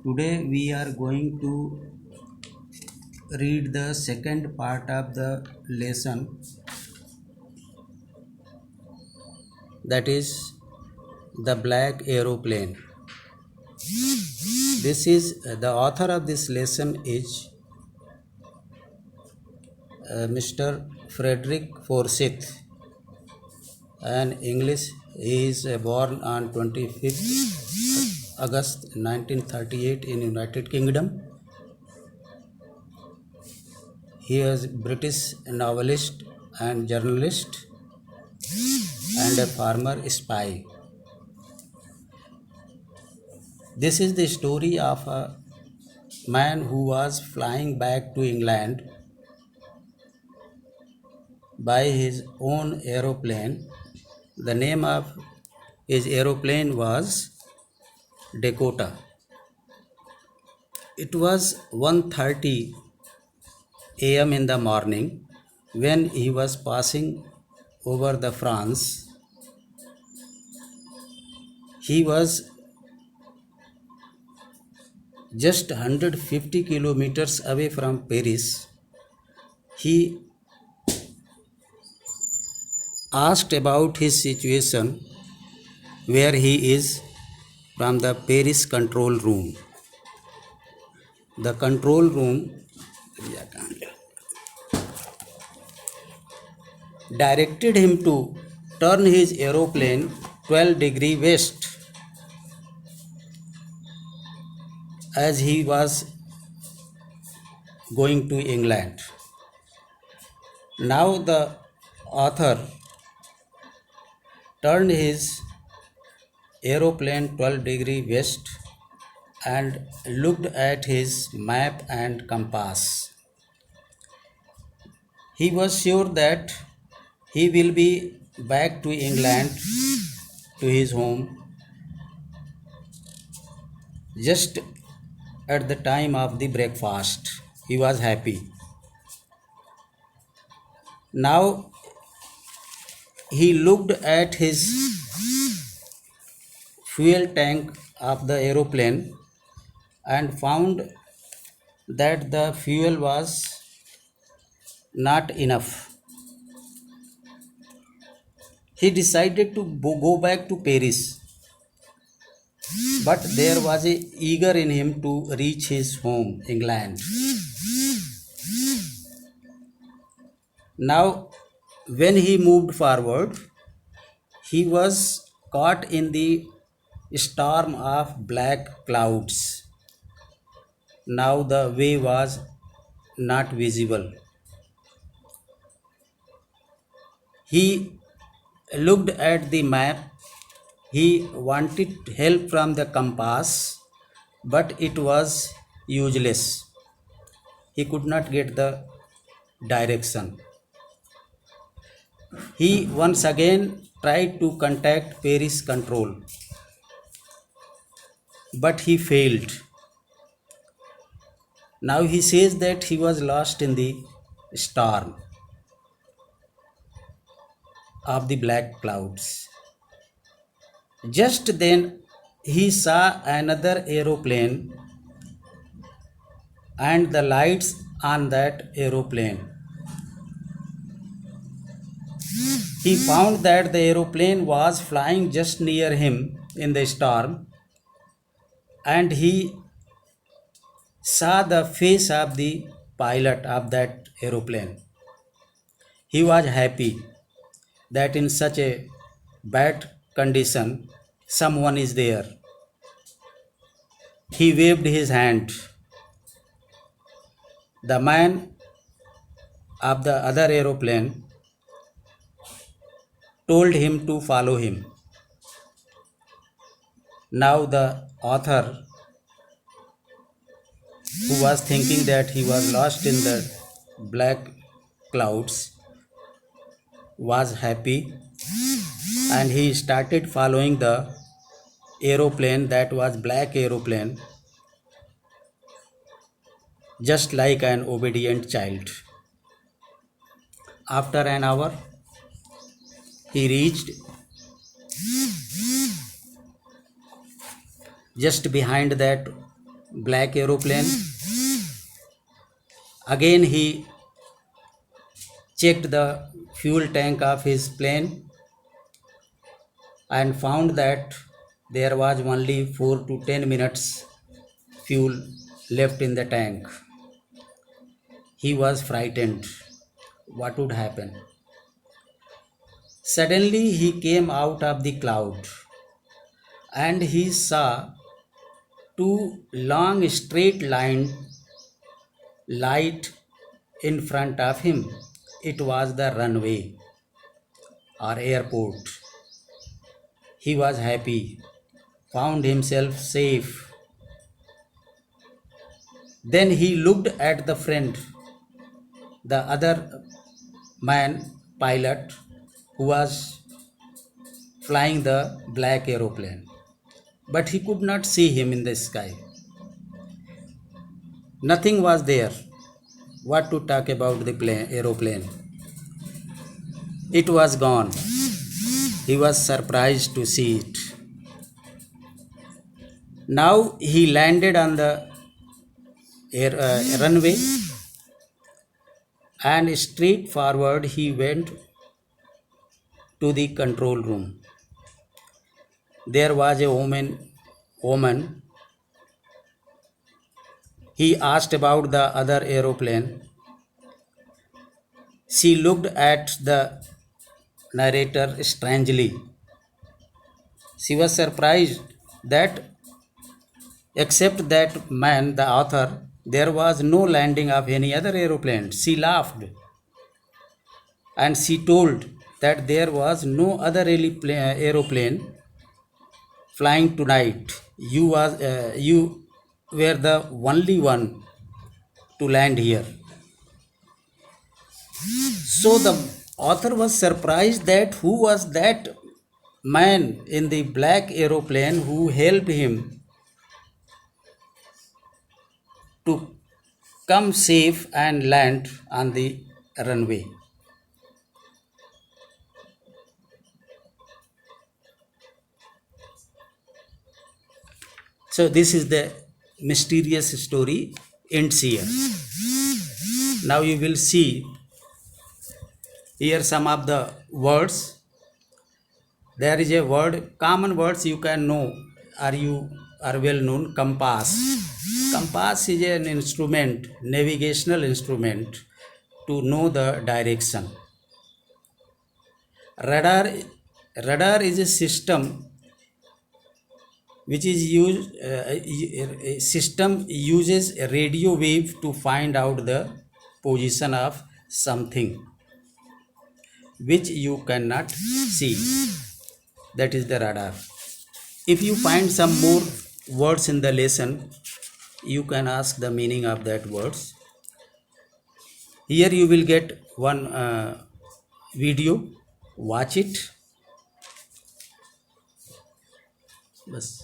Today we are going to read the second part of the lesson, that is the black aeroplane. This is the author of this lesson is Mr. Frederick Forsyth, and English. He is born on 25th August 1938 in United Kingdom. He is British novelist and journalist and a former spy. This is the story of a man who was flying back to England by his own aeroplane. The name of his aeroplane was Dakota. It was 1:30 a.m. in the morning when he was passing over the France. He was just 150 kilometers away from Paris. He asked about his situation, where he is, from the Paris control room. The control room directed him to turn his aeroplane 12° west, as he was going to England. Now the author turned his aeroplane 12° west and looked at his map and compass. He was sure that he will be back to England, to his home, just at the time of the breakfast. He was happy. Now he looked at his fuel tank of the aeroplane and found that the fuel was not enough. He decided to go back to Paris, but there was a eager in him to reach his home, England. Now, when he moved forward, he was caught in the storm of black clouds. Now the way was not visible. He looked at the map. He wanted help from the compass, but it was useless. He could not get the direction. He once again tried to contact Paris control, but he failed. Now he says that he was lost in the storm of the black clouds. Just then he saw another aeroplane and the lights on that aeroplane. He found that the aeroplane was flying just near him in the storm, and he saw the face of the pilot of that aeroplane. He was happy that in such a bad condition someone is there. He waved his hand. The man of the other aeroplane told him to follow him. Now the author, who was thinking that he was lost in the black clouds, was happy, and he started following the aeroplane, that was black aeroplane, just like an obedient child. After an hour, he reached just behind that black aeroplane. Again, he checked the fuel tank of his plane and found that there was only 4 to 10 minutes fuel left in the tank. He was frightened. What would happen? Suddenly he came out of the cloud and he saw two long straight line light in front of him. It was the runway or airport. He was happy, found himself safe. Then he looked at the friend, the other man pilot who was flying the black aeroplane. But he could not see him in the sky. Nothing was there. What to talk about the aeroplane? It was gone. He was surprised to see it. Now he landed on the runway and straight forward he went to the control room. There was a woman. He asked about the other aeroplane. She looked at the narrator strangely. She was surprised that, except that man, the author, there was no landing of any other aeroplane. She laughed and she told that there was no other aeroplane flying tonight. You were the only one to land here. So the author was surprised that who was that man in the black aeroplane who helped him to come safe and land on the runway. So this is the mysterious story ends here. Now you will see here some of the words. There is a word, common words you can know, you are well known, compass. Compass is an instrument, navigational instrument to know the direction. Radar is a system which is used. A system uses a radio wave to find out the position of something which you cannot see. That is the radar. If you find some more words in the lesson, you can ask the meaning of that words. Here you will get one video. Watch it. Bas.